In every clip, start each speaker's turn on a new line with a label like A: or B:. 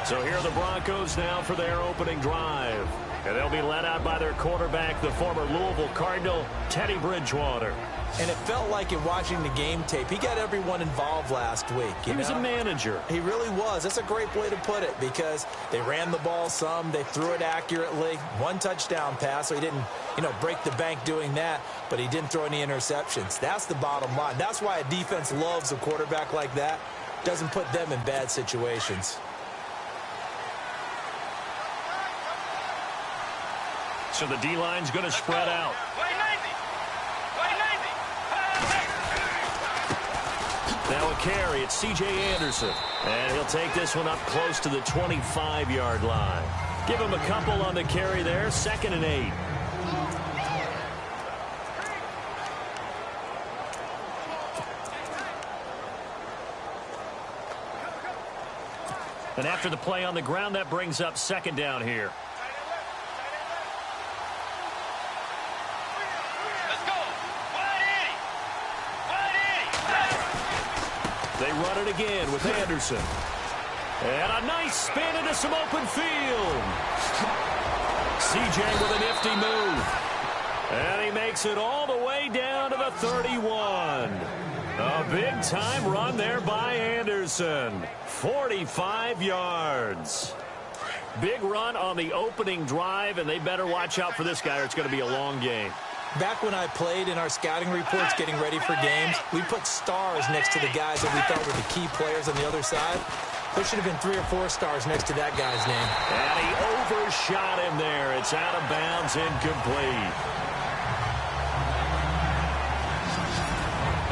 A: So here are the Broncos now for their opening drive. And they'll be led out by their quarterback, the former Louisville Cardinal, Teddy Bridgewater.
B: And it felt like in watching the game tape, he got everyone involved last week.
A: He was a manager.
B: He really was. That's a great way to put it because they ran the ball some. They threw it accurately. One touchdown pass, so he didn't, break the bank doing that, but he didn't throw any interceptions. That's the bottom line. That's why a defense loves a quarterback like that. Doesn't put them in bad situations.
A: So the D-line's going to spread out. Now a carry, it's C.J. Anderson. And he'll take this one up close to the 25-yard line. Give him a couple on the carry there, 2nd and 8. And after the play on the ground, that brings up 2nd down here. They run it again with Anderson. And a nice spin into some open field. C.J. with a nifty move. And he makes it all the way down to the 31. A big-time run there by Anderson. 45 yards. Big run on the opening drive, and they better watch out for this guy or it's going to be a long game.
B: Back when I played in our scouting reports getting ready for games, we put stars next to the guys that we thought were the key players on the other side. There should have been 3 or 4 stars next to that guy's name.
A: And he overshot him there. It's out of bounds, incomplete.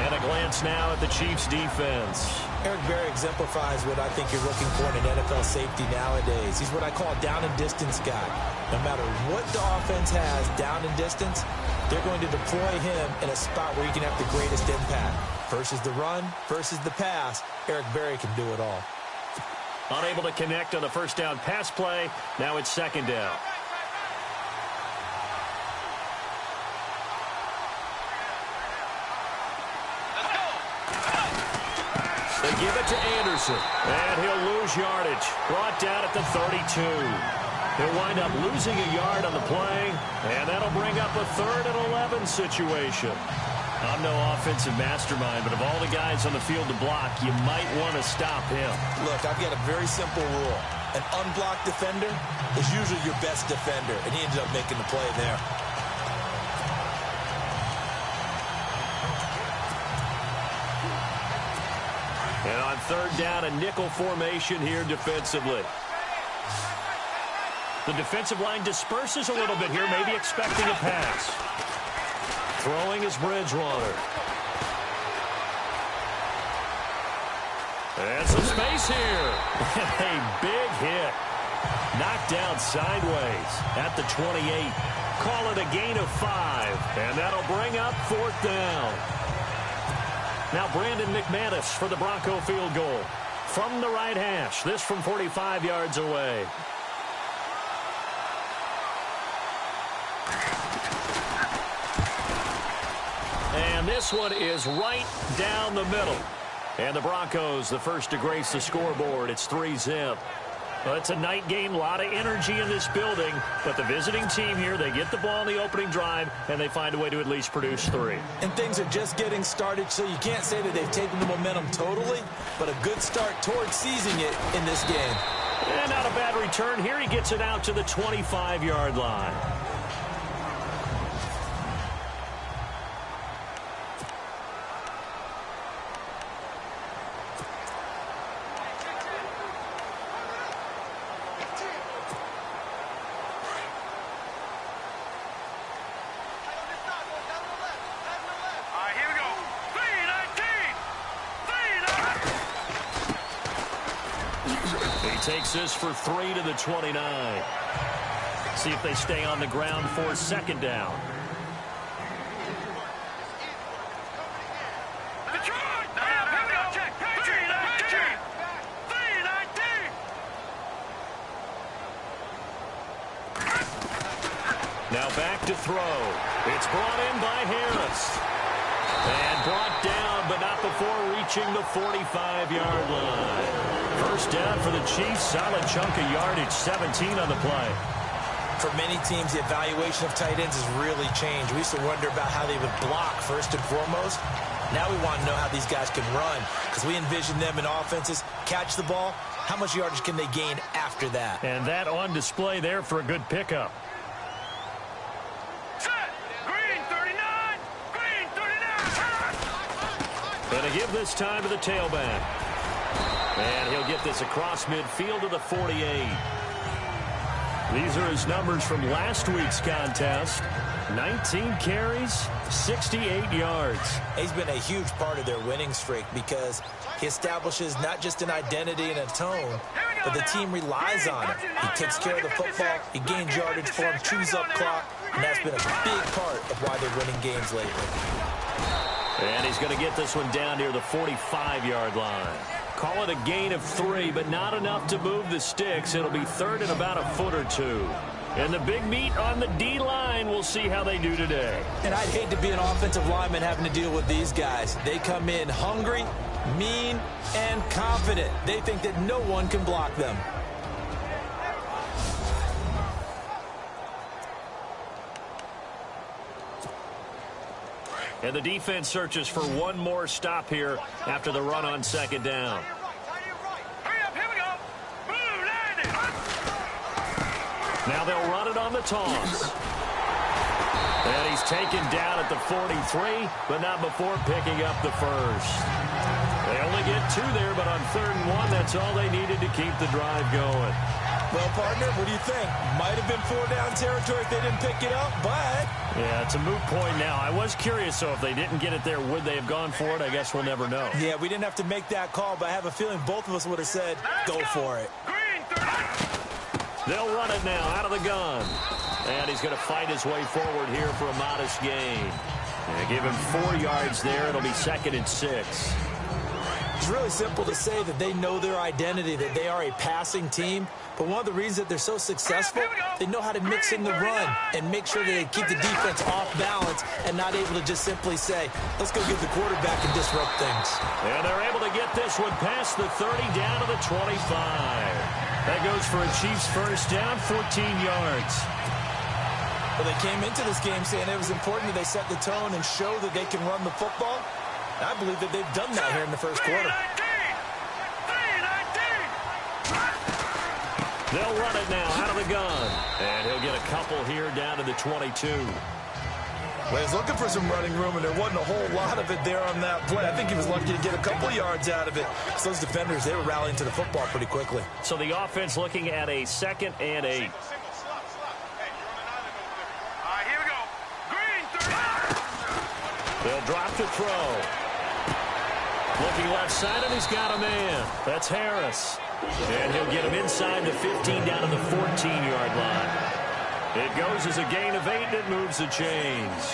A: And a glance now at the Chiefs' defense.
B: Eric Berry exemplifies what I think you're looking for in an NFL safety nowadays. He's what I call a down and distance guy. No matter what the offense has down and distance, they're going to deploy him in a spot where he can have the greatest impact. Versus the run, versus the pass, Eric Berry can do it all.
A: Unable to connect on the first down pass play. Now it's 2nd down. They give it to Anderson. And he'll lose yardage. Brought down at the 32. He'll wind up losing a yard on the play, and that'll bring up a 3rd and 11 situation. I'm no offensive mastermind, but of all the guys on the field to block, you might want to stop him.
B: Look, I've got a very simple rule. An unblocked defender is usually your best defender, and he ended up making the play there.
A: And on 3rd down, a nickel formation here defensively. The defensive line disperses a little bit here, maybe expecting a pass. Throwing is Bridgewater. And some space here. A big hit. Knocked down sideways at the 28. Call it a gain of 5. And that'll bring up 4th down. Now Brandon McManus for the Bronco field goal. From the right hash. This from 45 yards away. And this one is right down the middle. And the Broncos, the first to grace the scoreboard. It's 3-zip. Well, it's a night game, a lot of energy in this building. But the visiting team here, they get the ball in the opening drive, and they find a way to at least produce 3.
B: And things are just getting started, so you can't say that they've taken the momentum totally, but a good start towards seizing it in this game.
A: And not a bad return here. He gets it out to the 25-yard line. Takes this for 3 to the 29. See if they stay on the ground for 2nd down. Now back to throw. It's brought in by Harris. And brought down, but not before reaching the 45-yard line. First down for the Chiefs. Solid chunk of yardage, 17 on the play.
B: For many teams, the evaluation of tight ends has really changed. We used to wonder about how they would block first and foremost. Now we want to know how these guys can run, because we envision them in offenses catch the ball. How much yardage can they gain after that?
A: And that on display there for a good pickup. Going to give this time to the tailback. And he'll get this across midfield to the 48. These are his numbers from last week's contest. 19 carries, 68 yards.
B: He's been a huge part of their winning streak because he establishes not just an identity and a tone, but the team relies on him. He takes care of the football, he gains yardage for him, chews up clock, and that's been a big part of why they're winning games lately.
A: And he's going to get this one down near the 45-yard line. Call it a gain of 3, but not enough to move the sticks. It'll be third and about a foot or two. And the big meat on the D-line, we'll see how they do today.
B: And I'd hate to be an offensive lineman having to deal with these guys. They come in hungry, mean, and confident. They think that no one can block them.
A: And the defense searches for one more stop here after the run on second down. Now they'll run it on the toss. And he's taken down at the 43, but not before picking up the first. They only get 2 there, but on 3rd and 1, that's all they needed to keep the drive going.
B: Well, partner, what do you think? Might have been 4-down territory if they didn't pick it up, but...
A: Yeah, it's a moot point now. I was curious, so if they didn't get it there, would they have gone for it? I guess we'll never know.
B: Yeah, we didn't have to make that call, but I have a feeling both of us would have said, go for it.
A: They'll run it now out of the gun. And he's going to fight his way forward here for a modest gain. And give him 4 yards there. It'll be 2nd and 6.
B: It's really simple to say that they know their identity, that they are a passing team. But one of the reasons that they're so successful, they know how to mix in the run and make sure that they keep the defense off balance and not able to just simply say, let's go get the quarterback and disrupt things.
A: And they're able to get this one past the 30 down to the 25. That goes for a Chiefs first down, 14 yards.
B: Well, they came into this game saying it was important that they set the tone and show that they can run the football. I believe that they've done that here in the first quarter.
A: They'll run it now out of the gun. And he'll get a couple here down to the 22.
B: Well, he's looking for some running room, and there wasn't a whole lot of it there on that play. I think he was lucky to get a couple yards out of it. So those defenders, they were rallying to the football pretty quickly.
A: So the offense looking at a 2nd and 8. They'll drop to throw. Looking left side, and he's got a man. That's Harris. And he'll get him inside the 15 down to the 14-yard line. It goes as a gain of 8, and it moves the chains.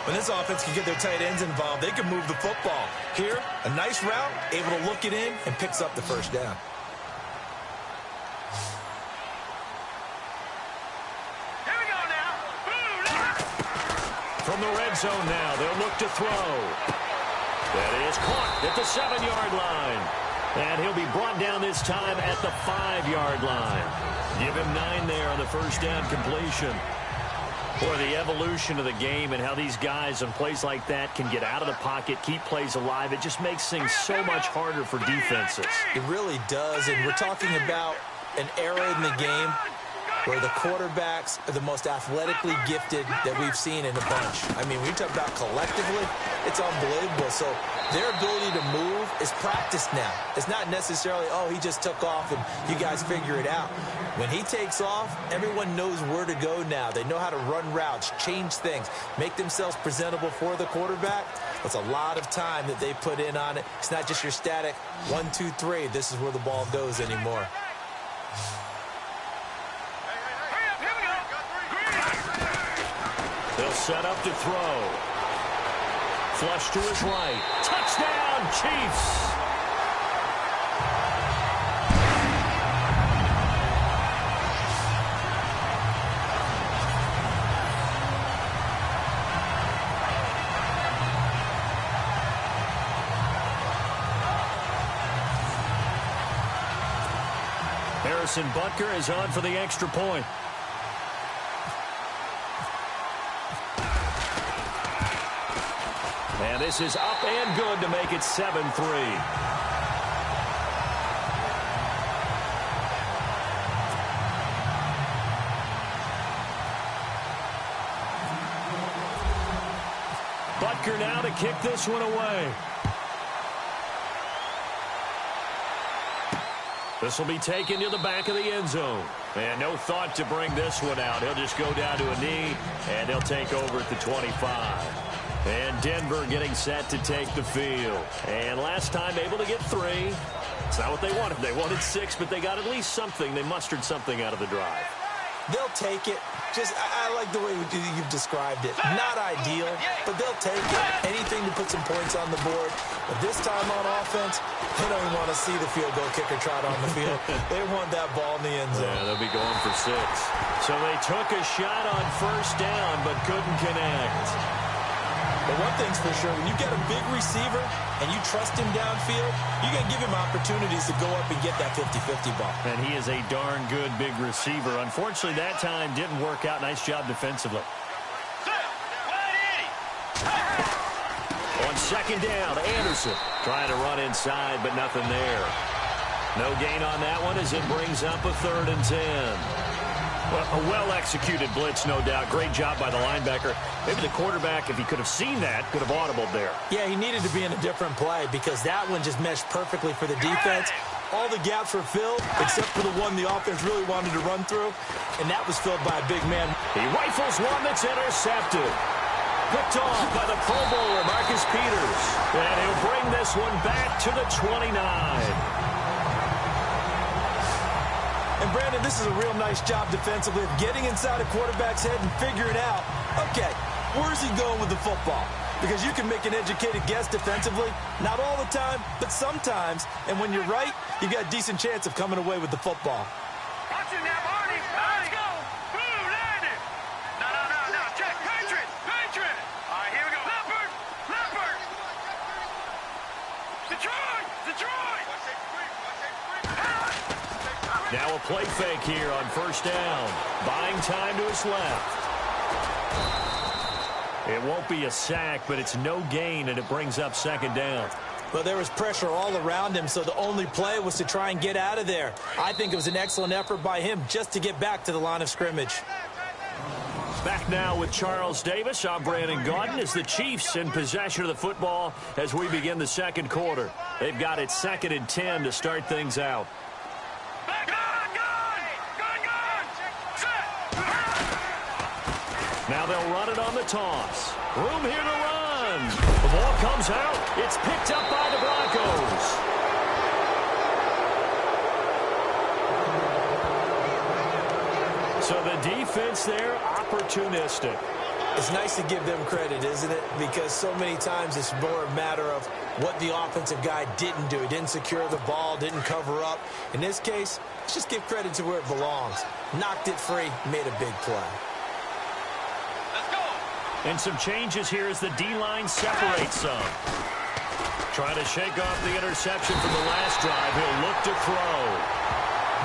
B: When this offense can get their tight ends involved, they can move the football. Here, a nice route, able to look it in, and picks up the first down.
C: Here we go now.
A: From the red zone now, they'll look to throw. That is caught at the 7-yard line. And he'll be brought down this time at the 5-yard line. Give him 9 there on the first down completion. Boy, the evolution of the game and how these guys on plays like that can get out of the pocket, keep plays alive, it just makes things so much harder for defenses.
B: It really does, and we're talking about an era in the game where the quarterbacks are the most athletically gifted that we've seen in a bunch. I mean, when you talk about collectively, it's unbelievable. So their ability to move is practiced now. It's not necessarily, oh, he just took off and you guys figure it out. When he takes off, everyone knows where to go now. They know how to run routes, change things, make themselves presentable for the quarterback. That's a lot of time that they put in on it. It's not just your static 1, 2, 3. This is where the ball goes anymore.
A: They'll set up to throw. Flush to his right. Touchdown, Chiefs! Harrison Butker is on for the extra point. And this is up and good to make it 7-3. Butker now to kick this one away. This will be taken to the back of the end zone. And no thought to bring this one out. He'll just go down to a knee, and they'll take over at the 25. And Denver getting set to take the field. And last time able to get 3. It's not what they wanted. They wanted 6, but they got at least something. They mustered something out of the drive.
B: They'll take it. I like the way you've described it. Not ideal, but they'll take it. Anything to put some points on the board. But this time on offense, they don't even want to see the field goal kicker trot on the field. They want that ball in the end zone.
A: Yeah, they'll be going for 6. So they took a shot on first down, but couldn't connect.
B: But one thing's for sure, when you get a big receiver and you trust him downfield, you're going to give him opportunities to go up and get that 50-50 ball. And
A: he is a darn good big receiver. Unfortunately, that time didn't work out. Nice job defensively. On second down, Anderson trying to run inside, but nothing there. No gain on that one as it brings up a 3rd and 10. Well, a well-executed blitz, no doubt. Great job by the linebacker. Maybe the quarterback, if he could have seen that, could have audibled there.
B: Yeah, he needed to be in a different play because that one just meshed perfectly for the defense. All the gaps were filled except for the one the offense really wanted to run through, and that was filled by a big man.
A: He rifles one that's intercepted. Picked off by the Pro Bowler, Marcus Peters. And he'll bring this one back to the 29.
B: And, Brandon, this is a real nice job defensively of getting inside a quarterback's head and figuring out, okay, where's he going with the football? Because you can make an educated guess defensively, not all the time, but sometimes. And when you're right, you've got a decent chance of coming away with the football.
C: Watch it now, Barney. Let's go. Boom, landed. No. Check. Patriot. All right, here we go. Leopard. Detroit.
A: Now a play fake here on first down. Buying time to his left. It won't be a sack, but it's no gain, and it brings up second down.
B: Well, there was pressure all around him, so the only play was to try and get out of there. I think it was an excellent effort by him just to get back to the line of scrimmage.
A: Back now with Charles Davis. I'm Brandon Gaudin as the Chiefs in possession of the football as we begin the second quarter. They've got it 2nd and 10 to start things out. Now they'll run it on the toss. Room here to run. The ball comes out. It's picked up by the Broncos. So the defense there, opportunistic.
B: It's nice to give them credit, isn't it? Because so many times it's more a matter of what the offensive guy didn't do. He didn't secure the ball, didn't cover up. In this case, let's just give credit to where it belongs. Knocked it free, made a big play.
A: And some changes here as the D-line separates some. Trying to shake off the interception from the last drive. He'll look to throw.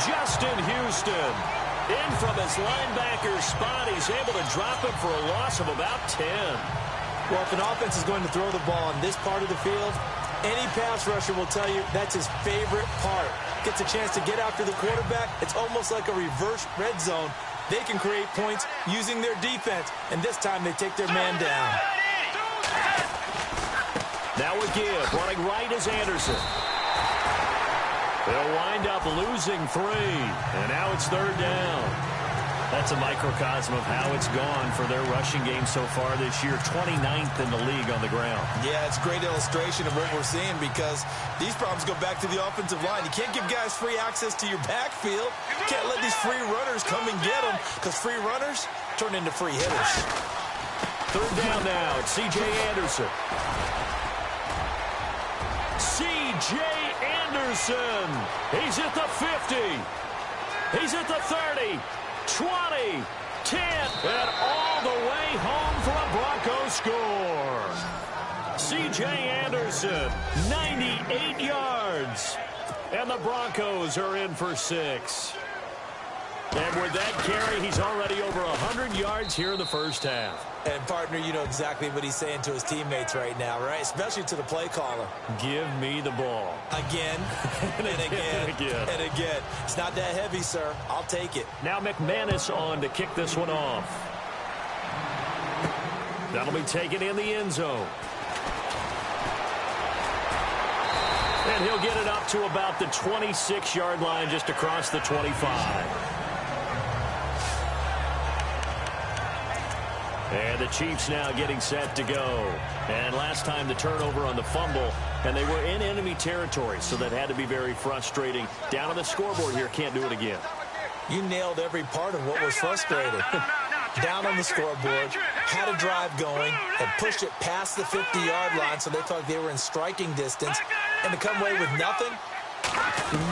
A: Justin Houston in from his linebacker spot. He's able to drop him for a loss of about 10.
B: Well, if an offense is going to throw the ball on this part of the field, any pass rusher will tell you that's his favorite part. Gets a chance to get after the quarterback. It's almost like a reverse red zone. They can create points using their defense, and this time they take their man down.
A: Now a give. Running right is Anderson. They'll wind up losing 3, and now it's 3rd down. That's a microcosm of how it's gone for their rushing game so far this year. 29th in the league on the ground.
B: Yeah, it's a great illustration of what we're seeing because these problems go back to the offensive line. You can't give guys free access to your backfield. You can't let these free runners come and get them because free runners turn into free hitters.
A: 3rd down now. It's C.J. Anderson. C.J. Anderson. He's at the 50. He's at the 30. 20, 10, and all the way home for a Broncos score. C.J. Anderson, 98 yards. And the Broncos are in for 6. And with that carry, he's already over 100 yards here in the first half.
B: And, partner, you know exactly what he's saying to his teammates right now, right? Especially to the play caller.
A: Give me the ball.
B: Again, and again, and again. It's not that heavy, sir. I'll take it.
A: Now McManus on to kick this one off. That'll be taken in the end zone. And he'll get it up to about the 26-yard line, just across the 25. And the Chiefs now getting set to go. And last time the turnover on the fumble, and they were in enemy territory, so that had to be very frustrating. Down on the scoreboard here, can't do it again.
B: You nailed every part of what was frustrating. Down on the scoreboard, had a drive going, and pushed it past the 50-yard line, so they thought they were in striking distance. And to come away with nothing,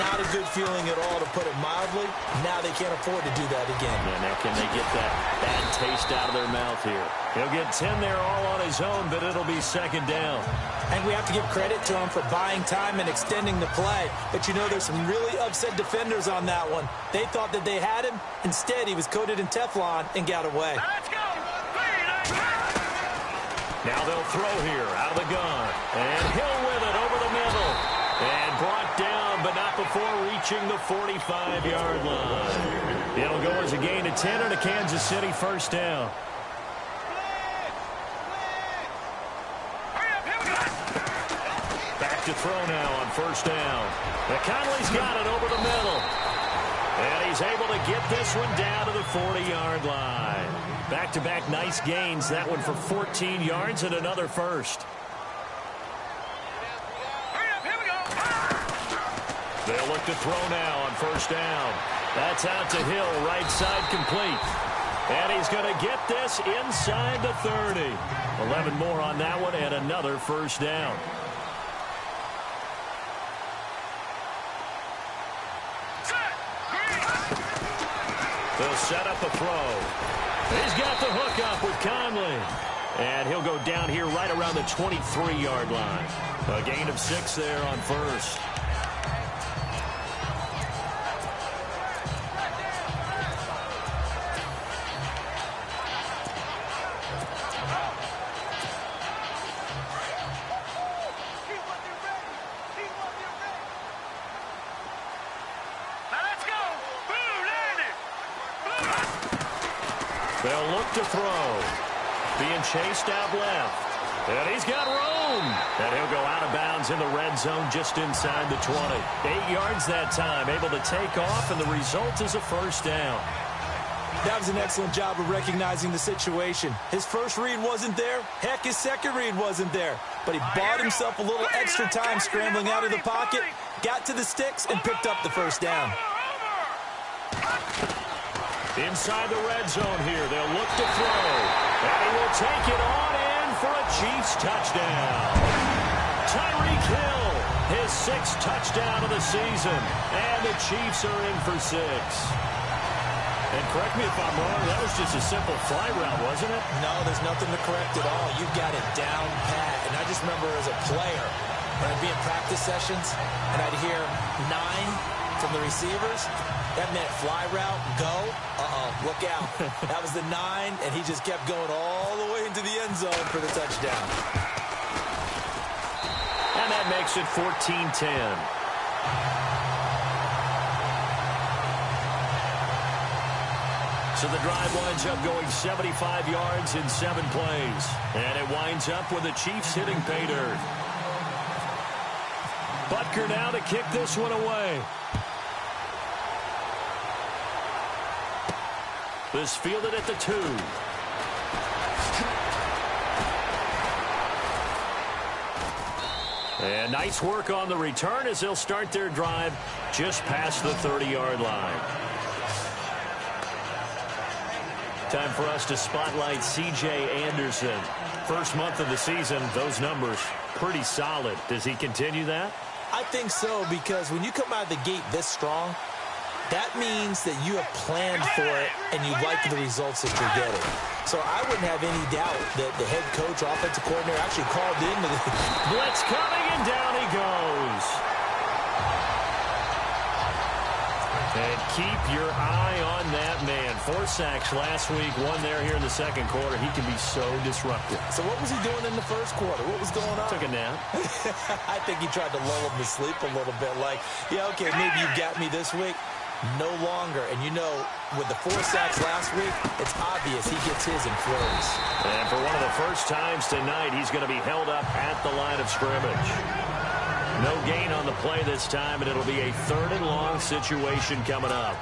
B: not a good feeling at all, to put it mildly. Now they can't afford to do that again.
A: Yeah, now can they get that bad taste out of their mouth here? He'll get 10 there all on his own, but it'll be second down.
B: And we have to give credit to him for buying time and extending the play. But you know, there's some really upset defenders on that one. They thought that they had him. Instead, he was coated in Teflon and got away.
C: Let's go.
A: Now they'll throw here out of the gun. And Hill with it over the middle. And brought down, but not before reaching the 45-yard line. It'll go as a gain of 10 and a Kansas City first down. Back to throw now on first down. Conley's got it over the middle. And he's able to get this one down to the 40-yard line. Back-to-back nice gains. That one for 14 yards and another first. They'll look to throw now on first down. That's out to Hill, right side complete. And he's going to get this inside the 30. 11 more on that one and another first down. They'll set up a throw. He's got the hook up with Conley. And he'll go down here right around the 23-yard line. A gain of 6 there on first. They'll look to throw. Being chased out left. And he's got room. And he'll go out of bounds in the red zone just inside the 20. 8 yards that time. Able to take off, and the result is a first down.
B: That was an excellent job of recognizing the situation. His first read wasn't there. Heck, his second read wasn't there. But he bought himself a little extra time scrambling out of the pocket, got to the sticks, and picked up the first down.
A: Inside the red zone here, they'll look to throw. And he will take it on in for a Chiefs touchdown. Tyreek Hill, his 6th touchdown of the season. And the Chiefs are in for 6. And correct me if I'm wrong, that was just a simple fly route, wasn't it?
B: No, there's nothing to correct at all. You've got it down pat. And I just remember as a player, when I'd be in practice sessions, and I'd hear 9 from the receivers, that meant fly route, go. Look out. That was the 9, and he just kept going all the way into the end zone for the touchdown.
A: And that makes it 14-10. So the drive winds up going 75 yards in 7 plays. And it winds up with the Chiefs hitting pay dirt. Butker now to kick this one away. This fielded at the 2. And nice work on the return as they'll start their drive just past the 30-yard line. Time for us to spotlight C.J. Anderson. First month of the season, those numbers pretty solid. Does he continue that?
B: I think so, because when you come out of the gate this strong, that means that you have planned for it and you like the results that you're getting. So I wouldn't have any doubt that the head coach, offensive coordinator, actually called in.
A: Blitz coming, and down he goes. And keep your eye on that man. 4 sacks last week, 1 there here in the second quarter. He can be so disruptive.
B: So what was he doing in the first quarter? What was going on?
A: Took a nap.
B: I think he tried to lull him to sleep a little bit. Like, yeah, okay, maybe you got me this week. No longer. And you know, with the 4 sacks last week, it's obvious he gets his in flurries.
A: And for one of the first times tonight, he's going to be held up at the line of scrimmage. No gain on the play this time, and it'll be a 3rd and long situation coming up.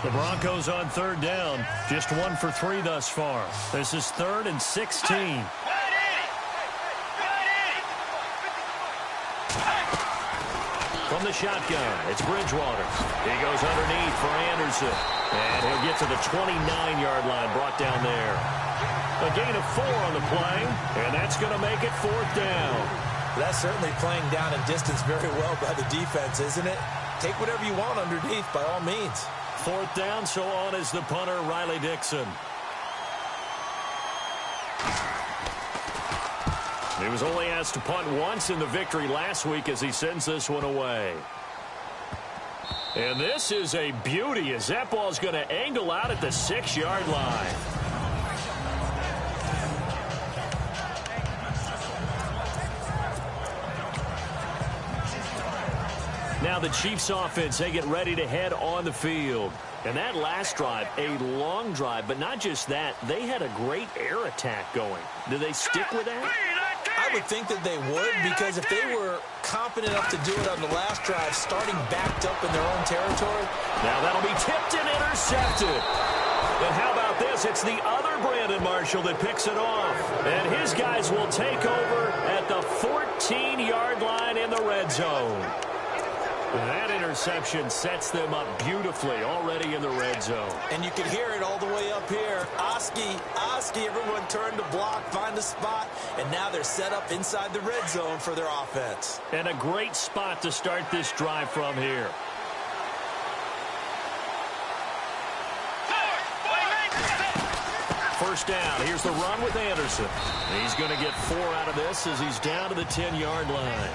A: The Broncos on 3rd down. Just 1 for 3 thus far. This is 3rd and 16. From the shotgun, it's Bridgewater. He goes underneath for Anderson. And he'll get to the 29-yard line, brought down there. A gain of 4 on the play, and that's going to make it 4th down.
B: That's certainly playing down and distance very well by the defense, isn't it? Take whatever you want underneath, by all means.
A: 4th down, so on is the punter, Riley Dixon. He was only asked to punt once in the victory last week as he sends this one away. And this is a beauty as that ball's going to angle out at the 6-yard line. Now the Chiefs offense, they get ready to head on the field. And that last drive, a long drive, but not just that, they had a great air attack going. Do they stick with that?
B: I would think that they would, because if they were confident enough to do it on the last drive, starting backed up in their own territory.
A: Now that'll be tipped and intercepted. And how about this? It's the other Brandon Marshall that picks it off. And his guys will take over at the 14-yard line in the red zone. That interception sets them up beautifully already in the red zone.
B: And you can hear it all the way up here. Oski, everyone turned to block, find a spot, and now they're set up inside the red zone for their offense.
A: And a great spot to start this drive from here. First down. Here's the run with Anderson. He's going to get 4 out of this as he's down to the 10-yard line.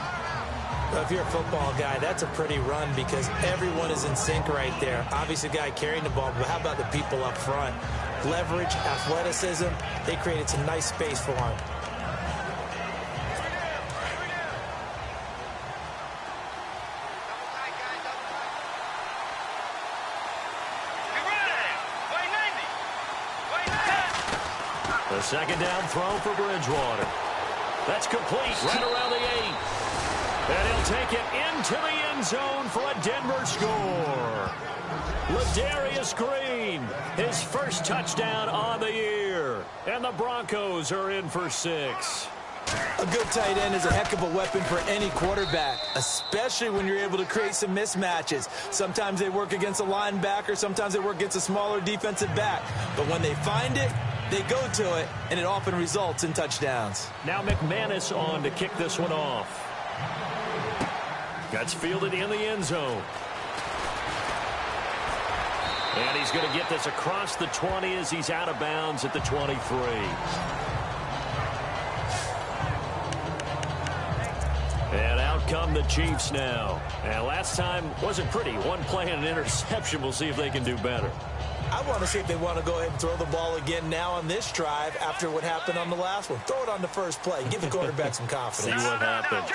B: Well, if you're a football guy, that's a pretty run because everyone is in sync right there. Obviously, the guy carrying the ball, but how about the people up front? Leverage, athleticism, they created some nice space for him.
A: The second down throw for Bridgewater. That's complete right around the 8. And he'll take it into the end zone for a Denver score. Ladarius Green, his first touchdown on the year. And the Broncos are in for 6.
B: A good tight end is a heck of a weapon for any quarterback, especially when you're able to create some mismatches. Sometimes they work against a linebacker, sometimes they work against a smaller defensive back. But when they find it, they go to it, and it often results in touchdowns.
A: Now McManus on to kick this one off. Gets fielded in the end zone. And he's going to get this across the 20 as he's out of bounds at the 23. And out come the Chiefs now. And last time wasn't pretty. One play and an interception. We'll see if they can do better.
B: I want to see if they want to go ahead and throw the ball again now on this drive after what happened on the last one. Throw it on the first play. Give the quarterback some confidence.
A: See what happens.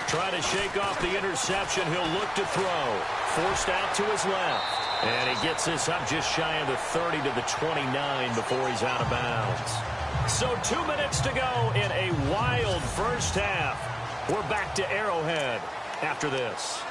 A: Trying to shake off the interception. He'll look to throw. Forced out to his left. And he gets this up just shy of the 30 to the 29 before he's out of bounds. So 2 minutes to go in a wild first half. We're back to Arrowhead after this.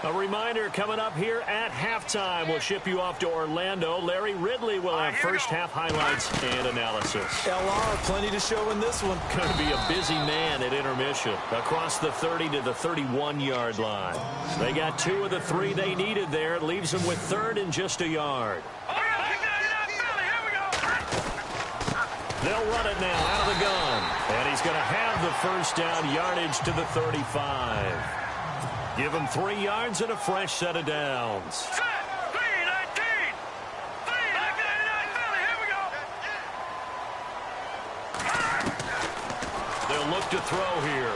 A: A reminder coming up here at halftime. We'll ship you off to Orlando. Larry Ridley will have first half highlights and analysis.
B: LR, plenty to show in this one.
A: Going to be a busy man at intermission. Across the 30 to the 31-yard line. They got 2 of the 3 they needed there. It leaves them with 3rd and just a yard. They'll run it now out of the gun. And he's going to have the first down, yardage to the 35. Give him 3 yards and a fresh set of downs. They'll look to throw here.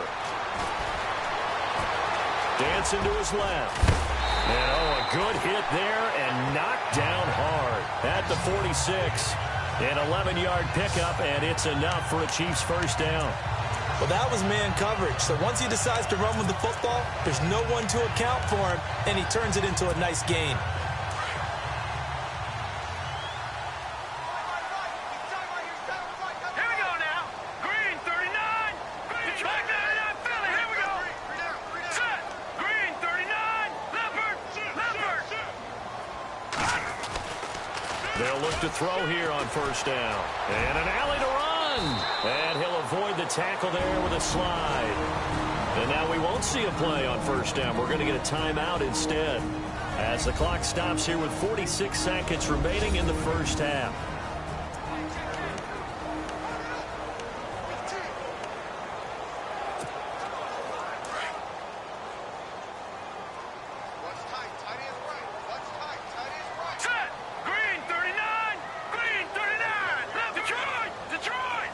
A: Dancing to his left. And, a good hit there and knocked down hard at the 46. An 11-yard pickup, and it's enough for a Chiefs first down.
B: Well, that was man coverage. So once he decides to run with the football, there's no one to account for him, and he turns it into a nice gain.
C: Here we go now. Green 39. Green 39 Philly. Here we go. Set. Green 39. Leopard. Leopard.
A: They'll look to throw here on first down. And an alley to run. And he'll avoid the tackle there with a slide. And now we won't see a play on first down. We're going to get a timeout instead, as the clock stops here with 46 seconds remaining in the first half.
C: Set. Green 39. Green 39. Detroit. Detroit.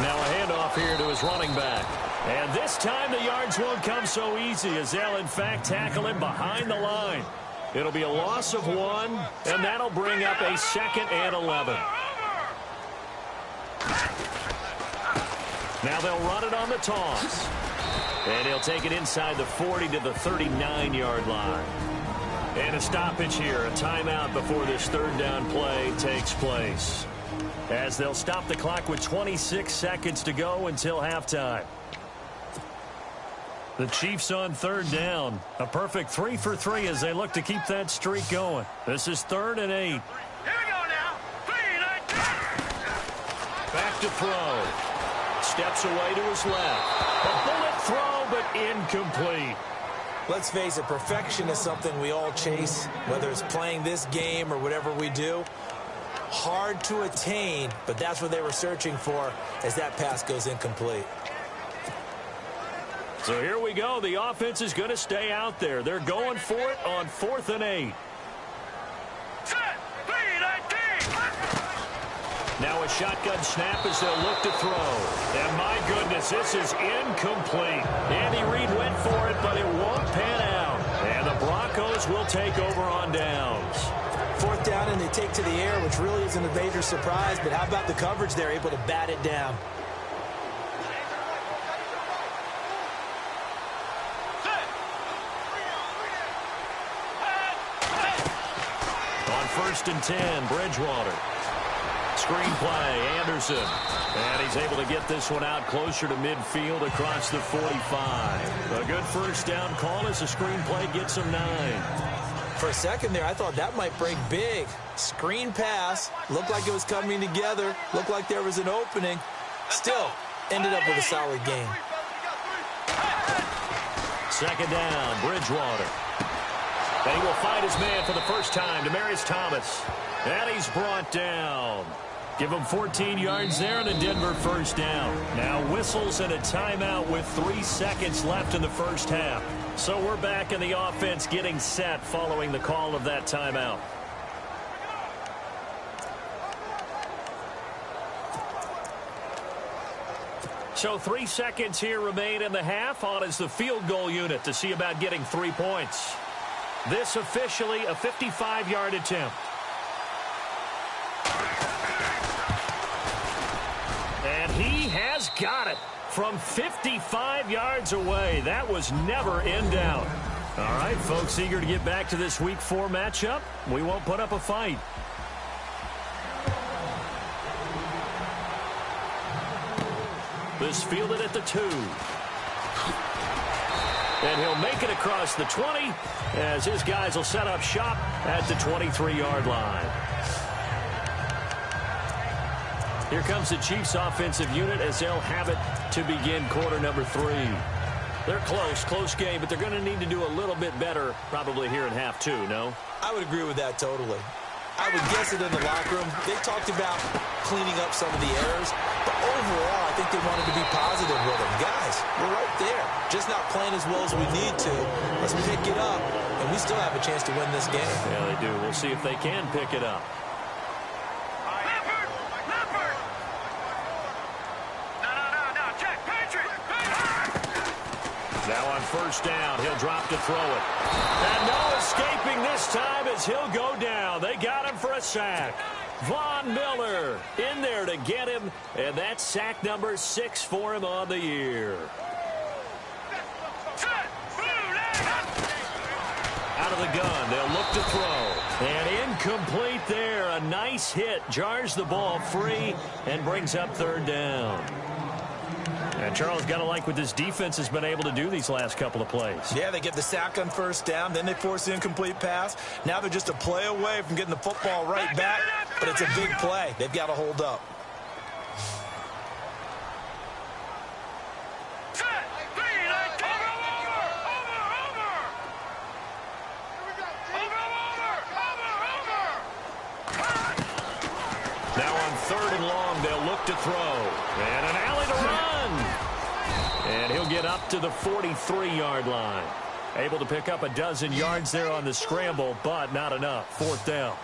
A: Now a handoff here to his running back. And this time the yards won't come so easy, as they'll in fact tackle him behind the line. It'll be a loss of 1, and that'll bring up a 2nd and 11. Now they'll run it on the toss. And he'll take it inside the 40 to the 39-yard line. And a stoppage here, a timeout before this third down play takes place, as they'll stop the clock with 26 seconds to go until halftime. The Chiefs on third down. A perfect 3 for 3 as they look to keep that streak going. This is 3rd and 8.
C: Here we go now. 3-19.
A: Back to throw. Steps away to his left. A bullet throw, but incomplete.
B: Let's face it, perfection is something we all chase, whether it's playing this game or whatever we do. Hard to attain, but that's what they were searching for as that pass goes incomplete.
A: So here we go. The offense is going to stay out there. They're going for it on 4th and 8.
C: Set. 3-19.
A: Now a shotgun snap as they'll look to throw. And my goodness, this is incomplete. Andy Reid went for it, but it won't pan out. And the Broncos will take over on downs.
B: 4th down, and they take to the air, which really isn't a major surprise, but how about the coverage there, able to bat it down?
A: On 1st and 10, Bridgewater. Screen play, Anderson. And he's able to get this one out closer to midfield across the 45. A good first down call as the screen play gets him 9.
B: For a second there, I thought that might break big. Screen pass, looked like it was coming together, looked like there was an opening. Still, ended up with a solid game.
A: 2nd down, Bridgewater. And he will find his man for the first time, Demaryius Thomas. And he's brought down. Give him 14 yards there and a Denver first down. Now whistles and a timeout with 3 seconds left in the first half. So we're back in the offense getting set following the call of that timeout. So 3 seconds here remain in the half. On is the field goal unit to see about getting 3 points. This officially a 55-yard attempt. And he has got it from 55 yards away. That was never in doubt. All right, folks, eager to get back to this Week 4 matchup. We won't put up a fight. This fielded at the 2. And he'll make it across the 20 as his guys will set up shop at the 23-yard line. Here comes the Chiefs offensive unit as they'll have it to begin quarter number 3. They're close game, but they're going to need to do a little bit better probably here in half 2, no?
B: I would agree with that totally. I would guess it in the locker room. They talked about cleaning up some of the errors, but overall, I think they wanted to be positive with them. Guys, we're right there. Just not playing as well as we need to. Let's pick it up, and we still have a chance to win this game.
A: Yeah, they do. We'll see if they can pick it up. first down. He'll drop to throw it. And no escaping this time as he'll go down. They got him for a sack. Von Miller in there to get him, and that's sack number 6 for him on the year. Out of the gun, they'll look to throw. And incomplete there. A nice hit. Jars the ball free and brings up third down. And Charles, got to like what this defense has been able to do these last couple of plays.
B: Yeah, they get the sack on first down, then they force the incomplete pass. Now they're just a play away from getting the football right back, but it's a big play. They've got to hold up.
A: Now on 3rd and long, they'll look to throw. And an alley to run. And he'll get up to the 43-yard line. Able to pick up a dozen yards there on the scramble, but not enough. 4th down.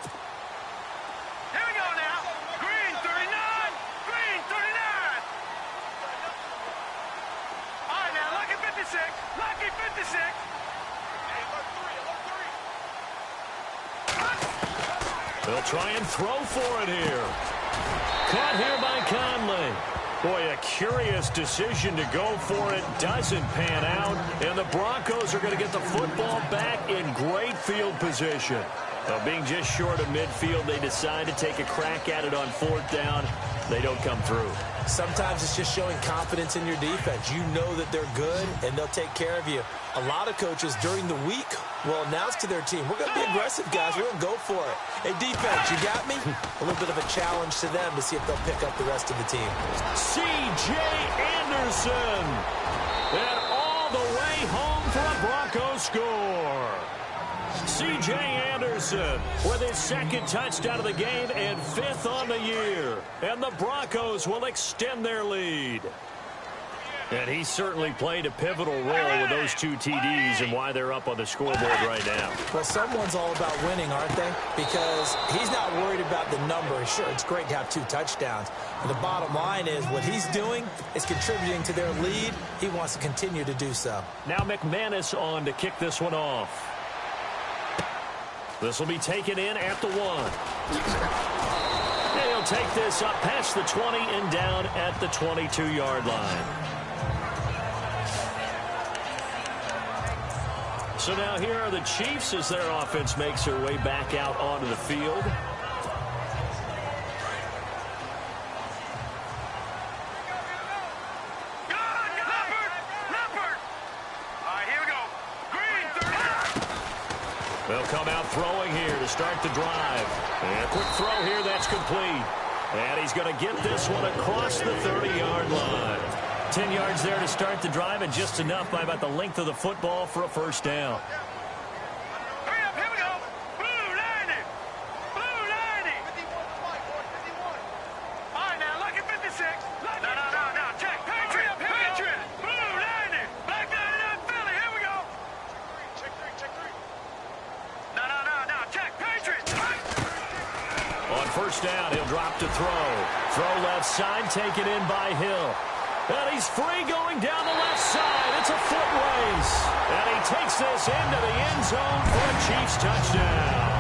C: Here we go now. Green 39. Green 39. All right, now, lucky 56. Lucky 56.
A: They'll try and throw for it here. Caught here by Conley. Boy, a curious decision to go for it. Doesn't pan out. And the Broncos are going to get the football back in great field position. Being just short of midfield, they decide to take a crack at it on 4th down. They don't come through.
B: Sometimes it's just showing confidence in your defense. You know that they're good, and they'll take care of you. A lot of coaches during the week will announce to their team, we're going to be aggressive, guys. We're going to go for it. Hey, defense, you got me? A little bit of a challenge to them to see if they'll pick up the rest of the team.
A: C.J. Anderson. And all the way home for a Broncos score. C.J. Anderson with his 2nd touchdown of the game and 5th on the year. And the Broncos will extend their lead. And he certainly played a pivotal role with those 2 TDs and why they're up on the scoreboard right now.
B: Well, someone's all about winning, aren't they? Because he's not worried about the number. Sure, it's great to have 2 touchdowns. But the bottom line is what he's doing is contributing to their lead. He wants to continue to do so.
A: Now McManus on to kick this one off. This will be taken in at the 1. And he'll take this up past the 20 and down at the 22-yard line. So now here are the Chiefs as their offense makes their way back out onto the field. They'll come out throwing here to start the drive. And a quick throw here, that's complete. And he's going to get this one across the 30-yard line. 10 yards there to start the drive, and just enough by about the length of the football for a first down.
C: Hurry up, here we go. Blue 90. Blue 90. 51. All right, now, lucky 56. No, check. Patriot. Blue 90. Black 99 Philly, here we go. Check 3. No, check. Patriot.
A: On first down, he'll drop to throw. Throw left side, taken in by Hill. And he's free going down the left side. It's a foot race. And he takes this into the end zone for a Chiefs touchdown.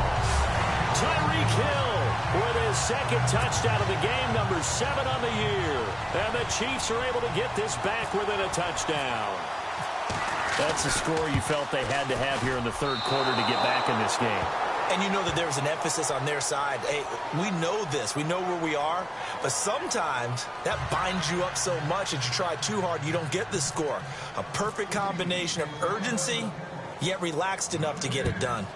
A: Tyreek Hill with his 2nd touchdown of the game, number 7 on the year. And the Chiefs are able to get this back within a touchdown. That's a score you felt they had to have here in the 3rd quarter to get back in this game.
B: And you know that there's an emphasis on their side. Hey, we know this. We know where we are. But sometimes that binds you up so much that you try too hard, you don't get the score. A perfect combination of urgency, yet relaxed enough to get it done.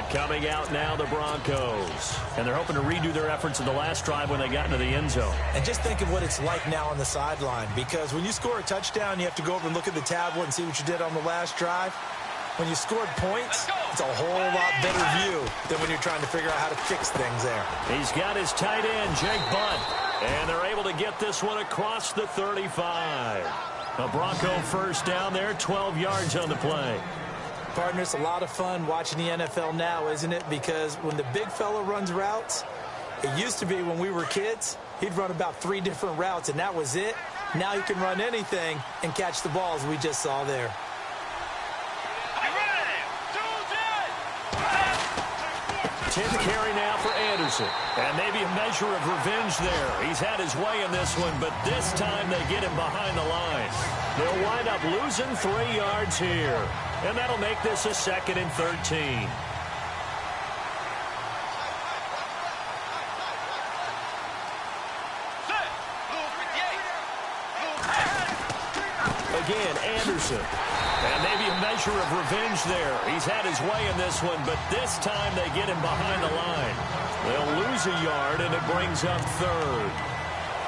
A: Coming out now, the Broncos. And they're hoping to redo their efforts in the last drive when they got into the end zone.
B: And just think of what it's like now on the sideline, because when you score a touchdown, you have to go over and look at the tablet and see what you did on the last drive. When you scored points, it's a whole lot better view than when you're trying to figure out how to fix things there.
A: He's got his tight end, Jake Butt. And they're able to get this one across the 35. A Bronco first down there, 12 yards on the play.
B: Partner, it's a lot of fun watching the NFL now, isn't it? Because when the big fella runs routes, it used to be when we were kids, he'd run about 3 different routes, and that was it. Now he can run anything and catch the balls we just saw there.
A: 10th carry now for Anderson. And maybe a measure of revenge there. He's had his way in this one, but this time they get him behind the line. They'll wind up losing 3 yards here. And that'll make this a 2nd and 13. Again, Anderson. And maybe a measure of revenge there. He's had his way in this one, but this time they get him behind the line. They'll lose a yard, and it brings up 3rd.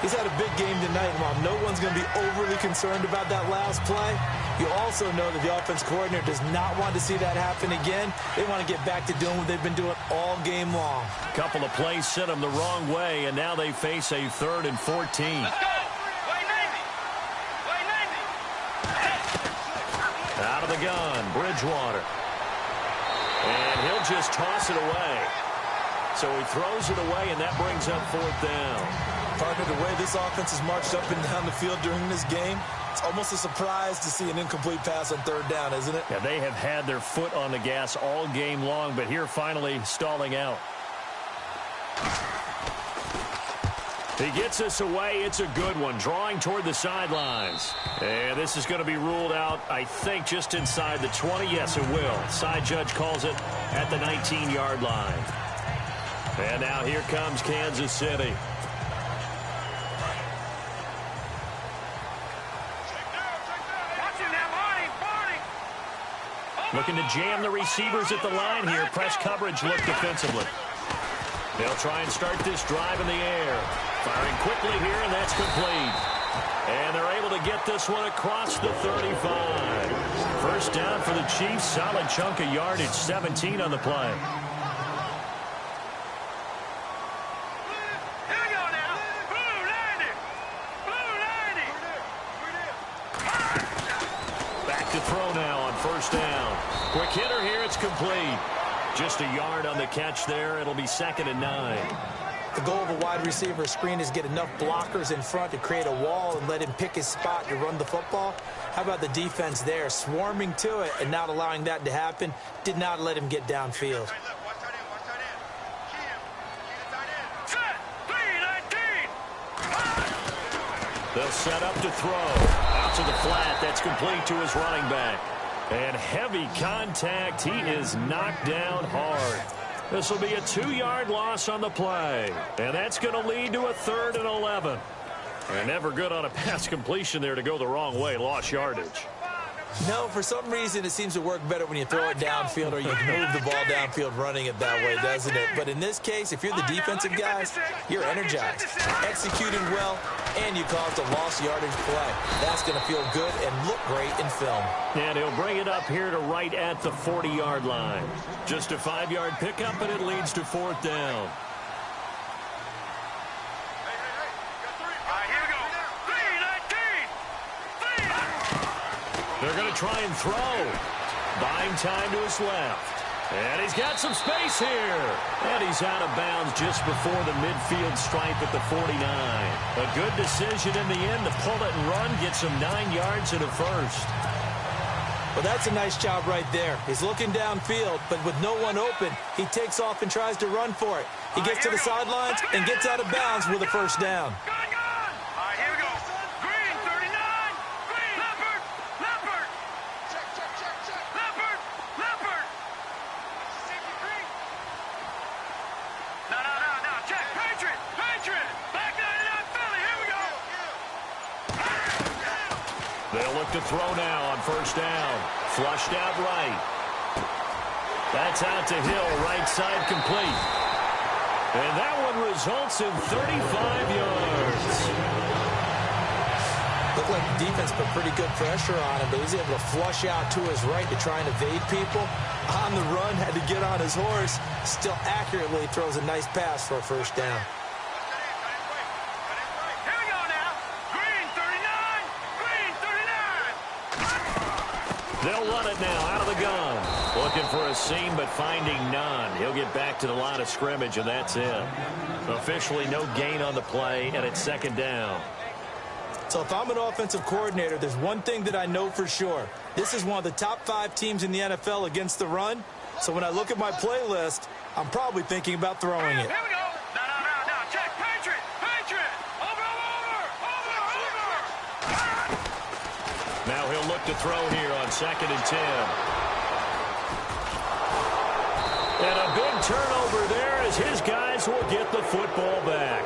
B: He's had a big game tonight, and while no one's going to be overly concerned about that last play, you also know that the offense coordinator does not want to see that happen again. They want to get back to doing what they've been doing all game long.
A: A couple of plays sent them the wrong way, and now they face a 3rd and 14. Out of the gun, Bridgewater. And he'll just toss it away. So he throws it away, and that brings up 4th down.
B: Partner, the way this offense has marched up and down the field during this game, it's almost a surprise to see an incomplete pass on 3rd down, isn't it?
A: Yeah, they have had their foot on the gas all game long, but here finally stalling out. He gets us away. It's a good one. Drawing toward the sidelines. And this is going to be ruled out, I think, just inside the 20. Yes, it will. Side judge calls it at the 19-yard line. And now here comes Kansas City. Looking to jam the receivers at the line here. Press coverage look defensively. They'll try and start this drive in the air. Firing quickly here, and that's complete. And they're able to get this one across the 35. First down for the Chiefs. Solid chunk of yardage. 17 on the play.
C: Here we go now. Blue 90. Blue 90.
A: Back to throw now on first down. Quick hitter here. It's complete. Just a yard on the catch there. It'll be 2nd and 9.
B: The goal of a wide receiver screen is get enough blockers in front to create a wall and let him pick his spot to run the football. How about the defense there? Swarming to it and not allowing that to happen. Did not let him get downfield.
A: They'll set up to throw. Out to the flat. That's complete to his running back. And heavy contact. He is knocked down hard. This will be a 2-yard loss on the play. And that's going to lead to a 3rd and 11. And never good on a pass completion there to go the wrong way. Lost yardage.
B: No, for some reason it seems to work better when you throw it downfield or you move the ball downfield running it that way, doesn't it? But in this case, if you're the defensive guys, you're energized, executing well, and you caused a lost yardage play. That's going to feel good and look great in film.
A: And he'll bring it up here to right at the 40-yard line. Just a 5-yard pickup, and it leads to 4th down. They're going to try and throw. Buying time to his left. And he's got some space here. And he's out of bounds just before the midfield stripe at the 49. A good decision in the end to pull it and run. Gets him 9 yards and a first.
B: Well, that's a nice job right there. He's looking downfield, but with no one open, he takes off and tries to run for it. He gets to the sidelines and gets out of bounds with a first down.
A: They'll look to throw now on first down. Flushed out right. That's out to Hill, right side complete. And that one results in 35 yards.
B: Looked like the defense put pretty good pressure on him, but he's able to flush out to his right to try and evade people. On the run, had to get on his horse. Still accurately throws a nice pass for a first down.
A: They'll run it now out of the gun. Looking for a seam, but finding none. He'll get back to the line of scrimmage, and that's it. Officially no gain on the play, and it's second down.
B: So if I'm an offensive coordinator, there's one thing that I know for sure. This is one of the top 5 teams in the NFL against the run. So when I look at my playlist, I'm probably thinking about throwing it.
C: Here we go. No. Check. Patriot. Over.
A: Now he'll look to throw here on 2nd and 10. And a big turnover there as his guys will get the football back.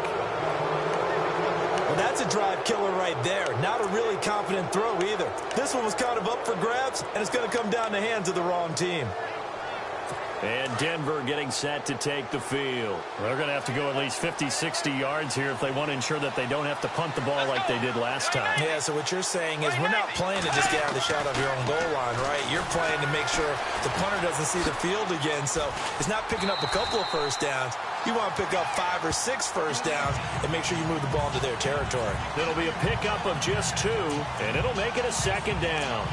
B: Well, that's a drive killer right there. Not a really confident throw either. This one was kind of up for grabs, and it's going to come down the hands of the wrong team.
A: And Denver getting set to take the field. They're going to have to go at least 50, 60 yards here if they want to ensure that they don't have to punt the ball like they did last time.
B: Yeah, so what you're saying is we're not playing to just get out of the shot of your own goal line, right? You're playing to make sure the punter doesn't see the field again. So it's not picking up a couple of first downs. You want to pick up 5 or 6 first downs and make sure you move the ball into their territory.
A: It'll be a pickup of just 2, and it'll make it a second down.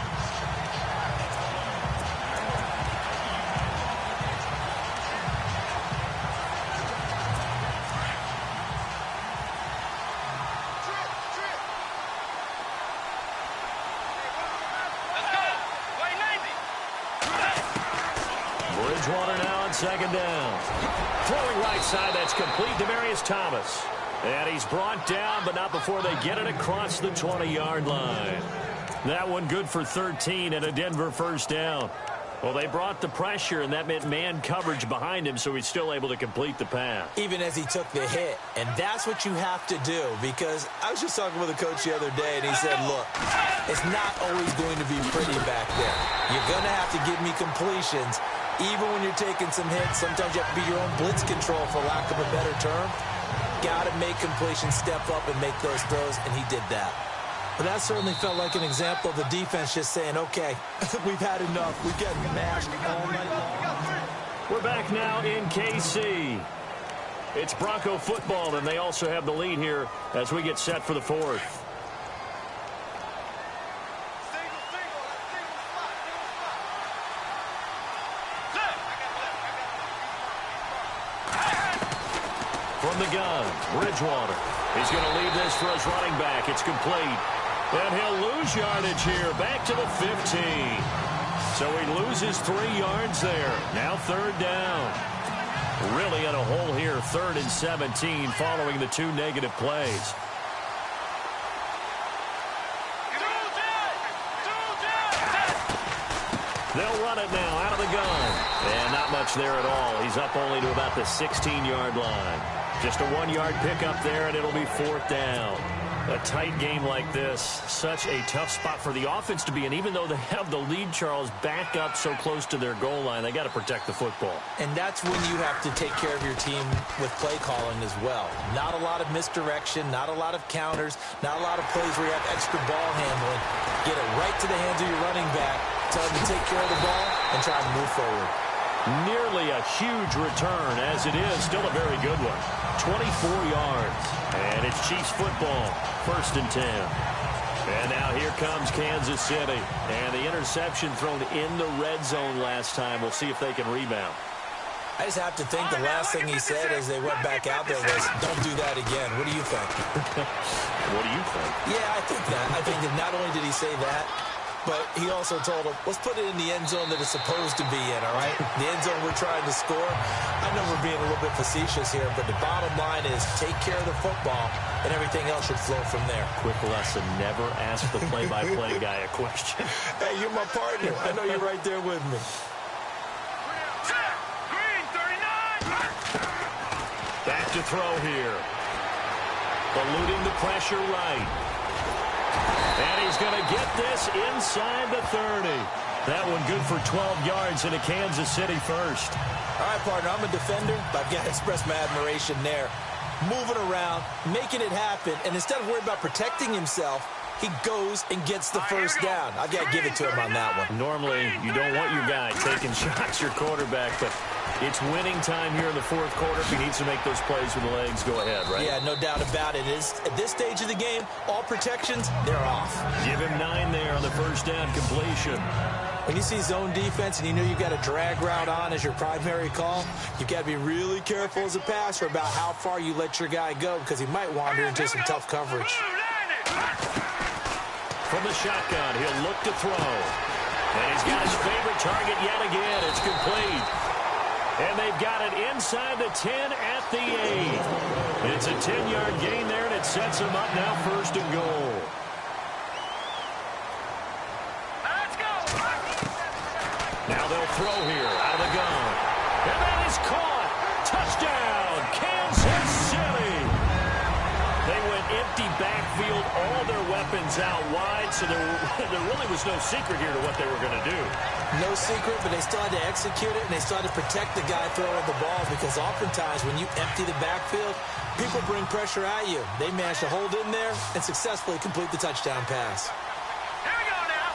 A: Bridgewater now on second down. Throwing right side, that's complete. Demaryius Thomas. And he's brought down, but not before they get it across the 20-yard line. That one good for 13 and a Denver first down. Well, they brought the pressure, and that meant man coverage behind him, so he's still able to complete the pass.
B: Even as he took the hit. And that's what you have to do, because I was just talking with a coach the other day, and he said, look, it's not always going to be pretty back there. You're going to have to give me completions. Even when you're taking some hits, sometimes you have to be your own blitz control, for lack of a better term. Got to make completions, step up, and make those throws, and he did that. But that certainly felt like an example of the defense just saying, okay, we've had enough. We're getting mashed all night long.
A: We're back now in KC. It's Bronco football, and they also have the lead here as we get set for the fourth. From the gun, Bridgewater. He's going to leave this for his running back. It's complete. And he'll lose yardage here, back to the 15. So he loses 3 yards there. Now third down. Really in a hole here, 3rd and 17, following the 2 negative plays. They'll run it now out of the gun. And not much there at all. He's up only to about the 16-yard line. Just a 1-yard pickup there, and it'll be 4th down. A tight game like this, such a tough spot for the offense to be in. Even though they have the lead, Charles, back up so close to their goal line, they got to protect the football.
B: And that's when you have to take care of your team with play calling as well. Not a lot of misdirection, not a lot of counters, not a lot of plays where you have extra ball handling. Get it right to the hands of your running back, tell him to take care of the ball, and try to move forward.
A: Nearly a huge return, as it is still a very good one. 24 yards. And it's Chiefs football, 1st and 10. And now here comes Kansas City. And the interception thrown in the red zone last time. We'll see if they can rebound.
B: I just have to think the last thing he said as they went back out there was, don't do that again. What do you think?
A: What do you think?
B: Yeah, I think that. I think that not only did he say that, but he also told him, let's put it in the end zone that it's supposed to be in, all right? The end zone we're trying to score. I know we're being a little bit facetious here, but the bottom line is take care of the football, and everything else should flow from there.
A: Quick lesson, never ask the play-by-play guy a question.
B: Hey, you're my partner. I know you're right there with me.
C: Green, 39.
A: Back to throw here. Eluding the pressure right. And he's going to get this inside the 30. That one good for 12 yards into Kansas City first.
B: All right, partner, I'm a defender, but I've got to express my admiration there. Moving around, making it happen, and instead of worrying about protecting himself, he goes and gets the first down. I got to give it to him on that one.
A: Normally, you don't want your guy taking shots, your quarterback, but it's winning time here in the fourth quarter. If he needs to make those plays with the legs, go ahead, right?
B: Yeah, no doubt about it. At this stage of the game, all protections, they're off.
A: Give him 9 there on the first down completion.
B: When you see zone defense and you know you've got a drag route on as your primary call, you've got to be really careful as a passer about how far you let your guy go because he might wander into some tough coverage.
A: From the shotgun, he'll look to throw. And he's got his favorite target yet again. It's complete. And they've got it inside the 10 at the 8. It's a 10-yard gain there, and it sets them up now first and goal. Now they'll throw here out of the gun. And that is caught. Touchdown, Kansas City. They went empty backfield, all their weapons out wide, so there really was no secret here to what they were going to do.
B: No secret, but they still had to execute it, and they still had to protect the guy throwing the ball because oftentimes when you empty the backfield, people bring pressure at you. They managed to hold in there and successfully complete the touchdown pass.
C: Here we go now.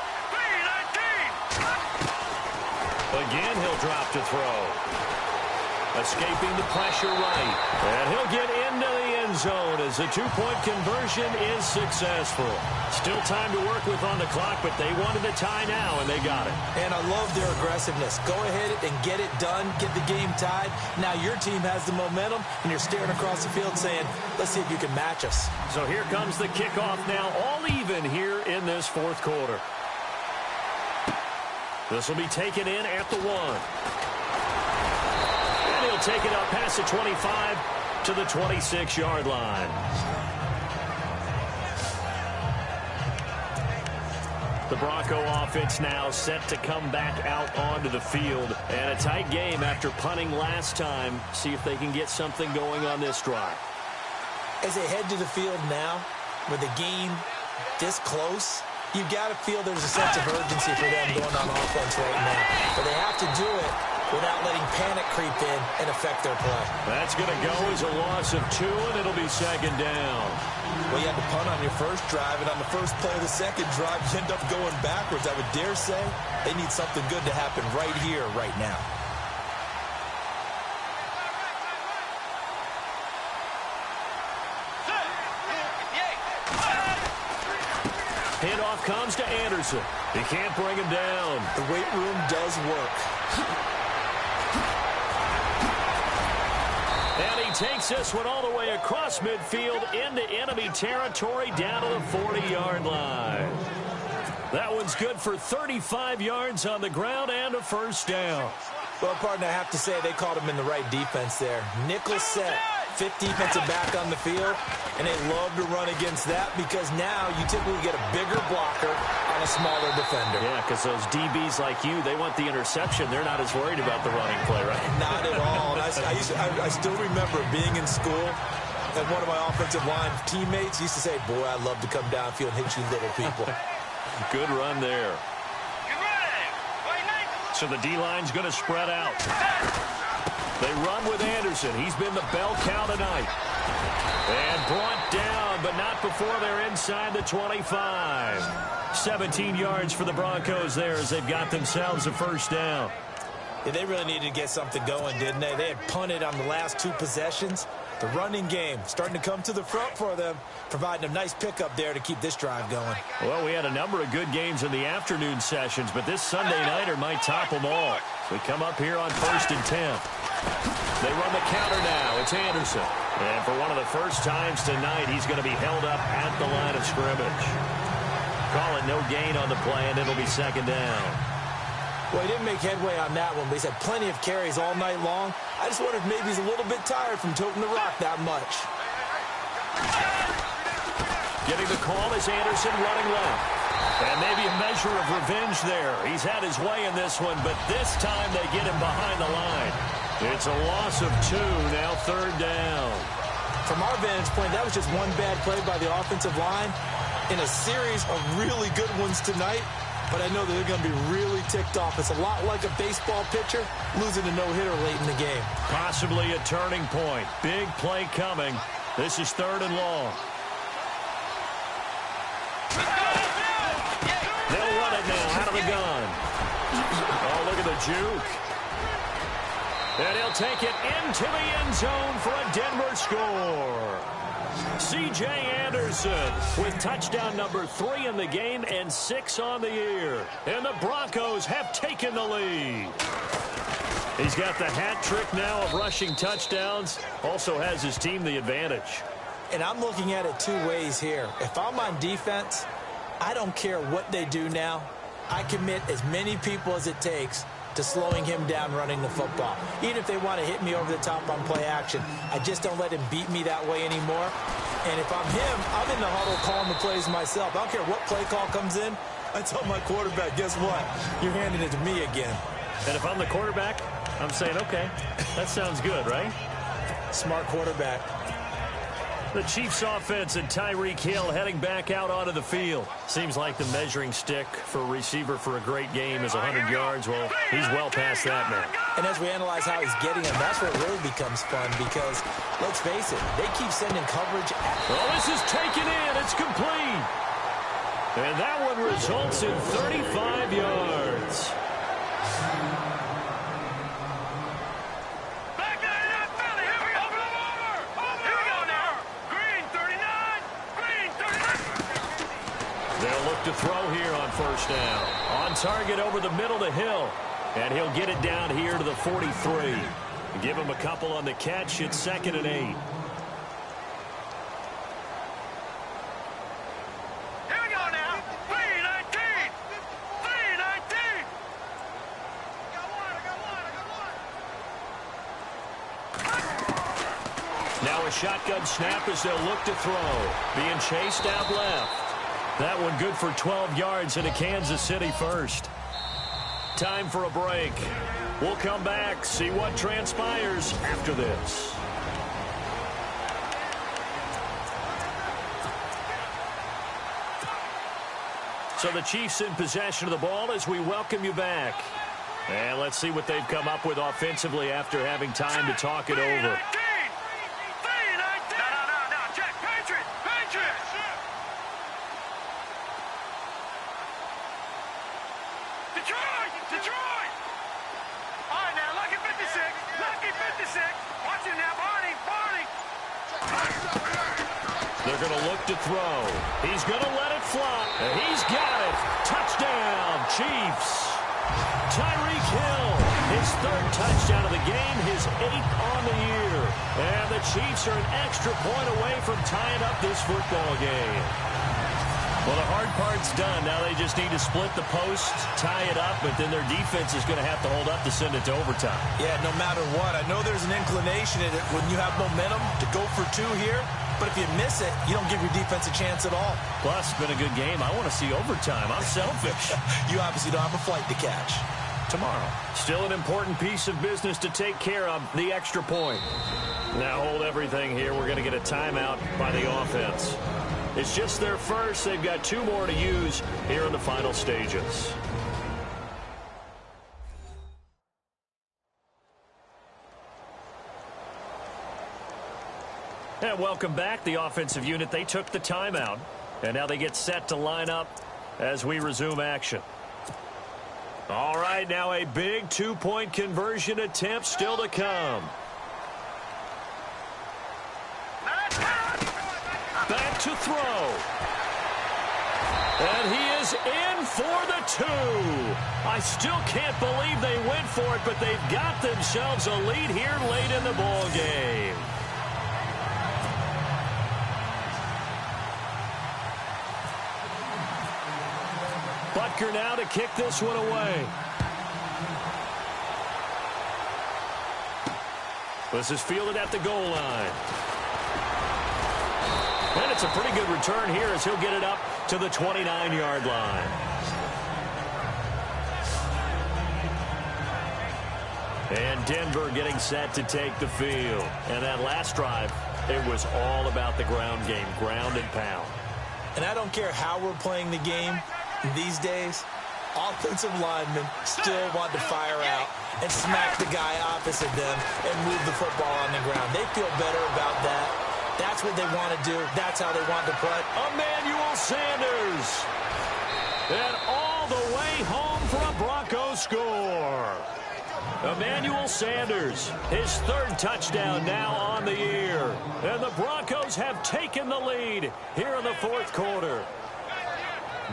C: 3-19.
A: Again, he'll drop to throw. Escaping the pressure right. And he'll get into the end zone as the 2-point conversion is successful. Still time to work with on the clock, but they wanted the tie now, and they got it.
B: And I love their aggressiveness. Go ahead and get it done, get the game tied. Now your team has the momentum, and you're staring across the field saying, let's see if you can match us.
A: So here comes the kickoff now, all even here in this fourth quarter. This will be taken in at the 1. He'll take it up past the 25 to the 26-yard line. The Bronco offense now set to come back out onto the field. And a tight game after punting last time. See if they can get something going on this drive.
B: As they head to the field now, with the game this close, you've got to feel there's a sense of urgency for them going on offense right now. But they have to do it without letting panic creep in and affect their play.
A: That's going to go as a loss of 2, and it'll be second down.
D: Well, you had to punt on your first drive, and on the first play of the second drive, you end up going backwards. I would dare say they need something good to happen right here, right now.
A: Handoff comes to Anderson. He can't bring him down.
D: The weight room does work.
A: And he takes this one all the way across midfield into enemy territory down to the 40-yard line. That one's good for 35 yards on the ground and a first down.
B: Well, partner, I have to say they called him in the right defense there. Nickel set, 5th defensive back on the field, and they love to run against that because now you typically get a bigger blocker on a smaller defender.
A: Yeah, because those DBs like you, they want the interception. They're not as worried about the running play, right?
D: Not at all. I still remember being in school, and one of my offensive line teammates used to say, boy, I'd love to come downfield and hit you little people.
A: Good run there. So the D-line's going to spread out. They run with Anderson. He's been the bell cow tonight. And brought down, but not before they're inside the 25. 17 yards for the Broncos there as they've got themselves a first down.
B: Yeah, they really needed to get something going, didn't they? They had punted on the last 2 possessions. The running game starting to come to the front for them, providing a nice pickup there to keep this drive going.
A: Well, we had a number of good games in the afternoon sessions, but this Sunday nighter might top them all. So we come up here on 1st and 10. They run the counter now. It's Anderson. And for one of the first times tonight, he's going to be held up at the line of scrimmage. Call it no gain on the play, and it'll be second down.
B: Well, he didn't make headway on that one, but he's had plenty of carries all night long. I just wonder if maybe he's a little bit tired from toting the rock that much.
A: Getting the call is Anderson running left. And maybe a measure of revenge there. He's had his way in this one, but this time they get him behind the line. It's a loss of 2, now third down.
B: From our vantage point, that was just one bad play by the offensive line in a series of really good ones tonight. But I know that they're going to be really ticked off. It's a lot like a baseball pitcher losing a no-hitter late in the game.
A: Possibly a turning point. Big play coming. This is 3rd and long. juke. And he'll take it into the end zone for a Denver score. C.J. Anderson with touchdown number 3 in the game and 6 on the year. And the Broncos have taken the lead. He's got the hat trick now of rushing touchdowns. Also has his team the advantage.
B: And I'm looking at it 2 ways here. If I'm on defense, I don't care what they do now. I commit as many people as it takes to slowing him down running the football. Even if they want to hit me over the top on play action, I just don't let him beat me that way anymore. And if I'm him, I'm in the huddle calling the plays myself. I don't care what play call comes in. I tell my quarterback, guess what? You're handing it to me again.
A: And if I'm the quarterback, I'm saying, okay, that sounds good, right?
B: Smart quarterback.
A: The Chiefs offense and Tyreek Hill heading back out onto the field. Seems like the measuring stick for a receiver for a great game is 100 yards. Well, he's well past that now.
B: And as we analyze how he's getting them, that's where it really becomes fun because, let's face it, they keep sending coverage at...
A: Oh, this is taken in. It's complete. And that one results in 35 yards. To throw here on first down. On target over the middle to Hill. And he'll get it down here to the 43. Give him a couple on the catch. It's 2nd and 8.
C: Here we go now. 3-19. 3-19.
A: Now a shotgun snap as they'll look to throw. Being chased out left. That one good for 12 yards into Kansas City first. Time for a break. We'll come back, see what transpires after this. So the Chiefs in possession of the ball as we welcome you back. And let's see what they've come up with offensively after having time to talk it over.
C: Detroit! All right, now, lucky 56. Lucky 56. Watch it now, Barney.
A: They're going to look to throw. He's going to let it fly. And he's got it. Touchdown, Chiefs. Tyreek Hill, his 3rd touchdown of the game, his 8th on the year. And the Chiefs are an extra point away from tying up this football game. Well, the hard part's done. Now they just need to split the post, tie it up, but then their defense is going to have to hold up to send it to overtime.
B: Yeah, no matter what. I know there's an inclination in it when you have momentum to go for 2 here, but if you miss it, you don't give your defense a chance at all.
A: Plus, it's been a good game. I want to see overtime. I'm selfish.
B: You obviously don't have a flight to catch.
A: Tomorrow. Still an important piece of business to take care of, the extra point. Now hold everything here. We're going to get a timeout by the offense. It's just their first. They've got 2 more to use here in the final stages. And welcome back. The offensive unit, they took the timeout. And now they get set to line up as we resume action. All right, now a big 2-point conversion attempt still to come. Back to throw. And he is in for the 2. I still can't believe they went for it, but they've got themselves a lead here late in the ball game. Butker now to kick this one away. This is fielded at the goal line. And it's a pretty good return here as he'll get it up to the 29-yard line. And Denver getting set to take the field. And that last drive, it was all about the ground game, ground and pound.
B: And I don't care how we're playing the game these days, offensive linemen still want to fire out and smack the guy opposite them and move the football on the ground. They feel better about that. That's what they want to do. That's how they want to play.
A: Emmanuel Sanders. And all the way home for a Broncos to score. Emmanuel Sanders, his third touchdown now on the year. And the Broncos have taken the lead here in the fourth quarter.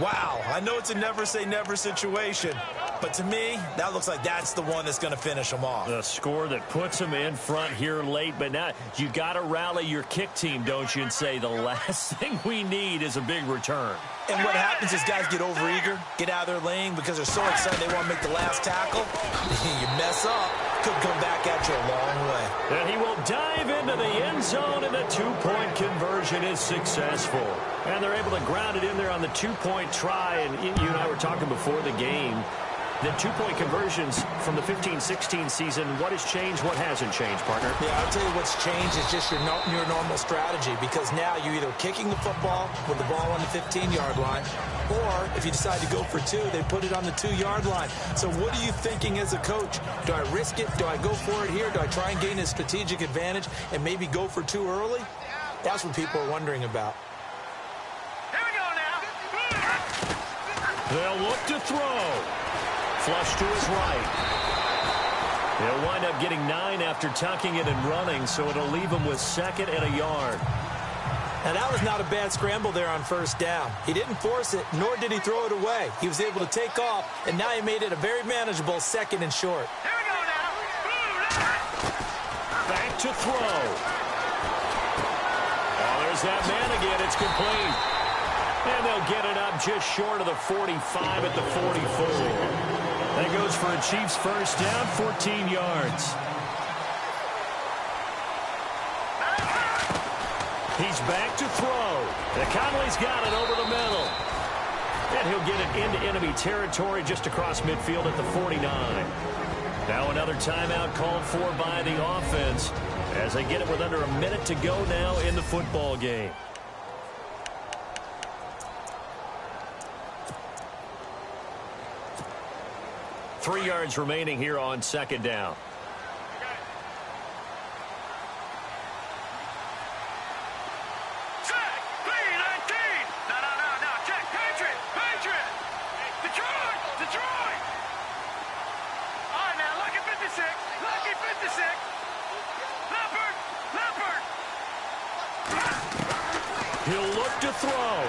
D: Wow, I know it's a never-say-never situation, but to me, that looks like that's the one that's going to finish them off.
A: The score that puts them in front here late, but now you got to rally your kick team, don't you, and say the last thing we need is a big return.
D: And what happens is guys get overeager, get out of their lane because they're so excited they want to make the last tackle. You mess up, could come back at you a long way.
A: And he will dive into the end zone, and the two-point conversion is successful. And they're able to ground it in there on the two-point try. And you and I were talking before the game. The two-point conversions from the 15-16 season, what has changed, what hasn't changed, partner?
B: Yeah, I'll tell you what's changed is just your normal strategy, because now you're either kicking the football with the ball on the 15-yard line, or if you decide to go for two, they put it on the 2-yard line. So what are you thinking as a coach? Do I risk it? Do I go for it here? Do I try and gain a strategic advantage and maybe go for two early? That's what people are wondering about.
C: Here we go now.
A: They'll look to throw. Flush to his right. He'll wind up getting 9 after tucking it and running, so it'll leave him with 2nd and a yard.
B: Now, that was not a bad scramble there on first down. He didn't force it, nor did he throw it away. He was able to take off, and now he made it a very manageable 2nd and short.
C: Here we go now.
A: Back to throw. Oh, there's that man again. It's complete. And they'll get it up just short of the 45 at the 44. That goes for a Chiefs first down, 14 yards. He's back to throw. And Conley's got it over the middle. And he'll get it into enemy territory just across midfield at the 49. Now another timeout called for by the offense as they get it with under a minute to go now in the football game. Three yards remaining here on second down.
C: Check. B-19. No. Check. Patriot. Detroit. All right, now, lucky 56. Leopard.
A: He'll look to throw.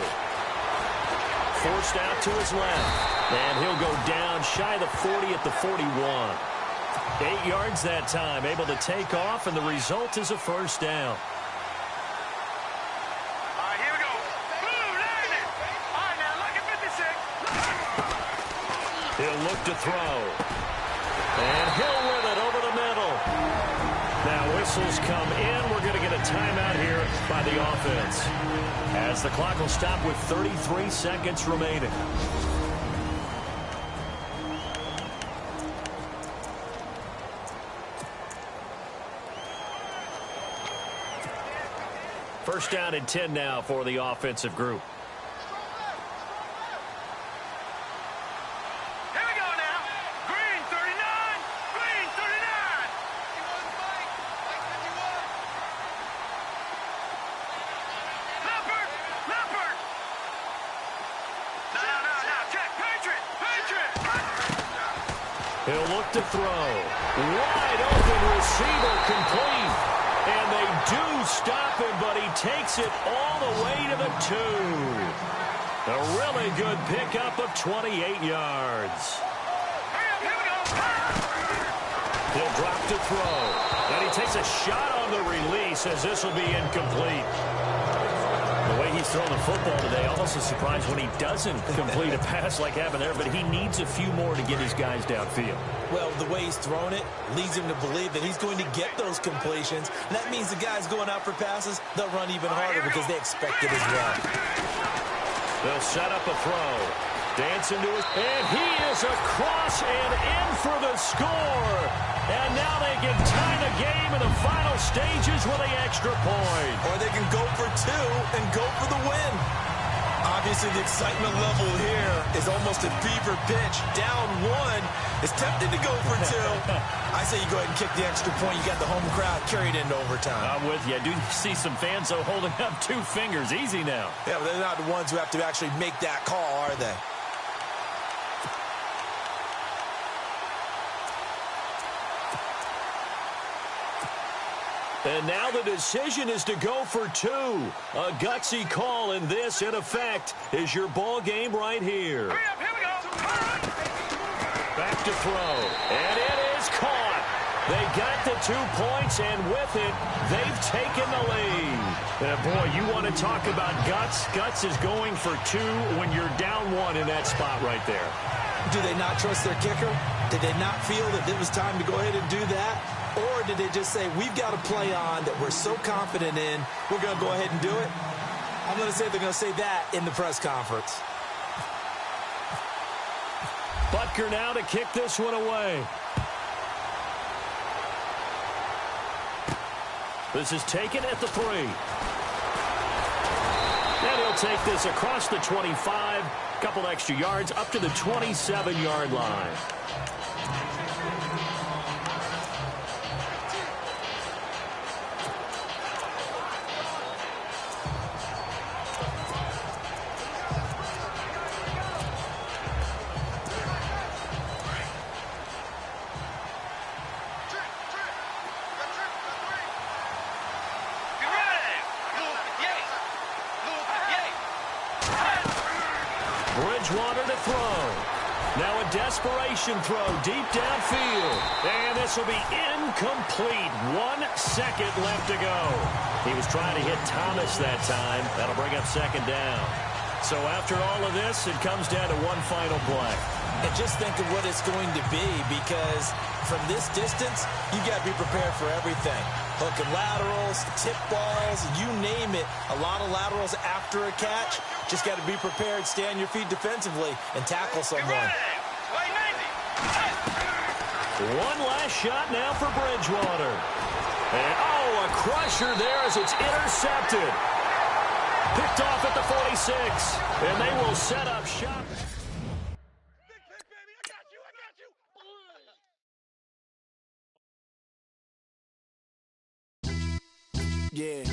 A: Forced out to his left. And he'll go down shy of the 40 at the 41. 8 yards that time, able to take off, and the result is a first down.
C: All right, here we go. Blue, landing. All right, now, lucky 56.
A: He'll look to throw. And Hill with it over the middle. Now whistles come in. We're going to get a timeout here by the offense, as the clock will stop with 33 seconds remaining. First down and 10 now for the offensive group.
C: Here we go now. Green 39. Leopard. No. Check. Patriot.
A: He'll look to throw. Wide open receiver, complete. And they do stop him, but he takes it all the way to the 2. A really good pickup of 28 yards.
C: Here we go.
A: He'll drop to throw. And he takes a shot on the release, as this will be incomplete. The way he's throwing the football today, almost a surprise when he doesn't complete a pass like happened there, but he needs a few more to get his guys downfield.
B: Well, the way he's thrown it leads him to believe that he's going to get those completions. And that means the guys going out for passes, they'll run even harder because they expect it as well.
A: They'll set up a throw. Dance into it. And he is across and in for the score. And now they can tie the game in the final stages with an extra point.
D: Or they can go for 2 and go for the win. Obviously, the excitement level here is almost a fever pitch. Down 1 is tempted to go for 2. I say you go ahead and kick the extra point. You got the home crowd carried into overtime.
A: I'm with you. I do see some fans, though, holding up 2 fingers. Easy now.
D: Yeah, but they're not the ones who have to actually make that call, are they?
A: And now the decision is to go for two. A gutsy call, and this, in effect, is your ball game right here.
C: Hurry up, here we go.
A: Back to throw, and it is caught. They got the 2 points, and with it, they've taken the lead. And boy, you want to talk about guts. Guts is going for two when you're down one in that spot right there.
B: Do they not trust their kicker? Did they not feel that it was time to go ahead and do that? Or did they just say, we've got a play on that we're so confident in, we're going to go ahead and do it? I'm going to say they're going to say that in the press conference.
A: Butker now to kick this one away. This is taken at the 3. And he'll take this across the 25. Couple extra yards up to the 27-yard line. Bridgewater to throw. Now a desperation throw deep downfield. And this will be incomplete. 1 second left to go. He was trying to hit Thomas that time. That'll bring up second down. So after all of this, it comes down to one final play.
B: And just think of what it's going to be, because from this distance, you've got to be prepared for everything. Hook and laterals, tip balls, you name it. A lot of laterals after a catch. Just got to be prepared, stay on your feet defensively, and tackle someone.
A: One last shot now for Bridgewater. And, oh, a crusher there as it's intercepted. Picked off at the 46. And they will set up shop.
E: Yeah.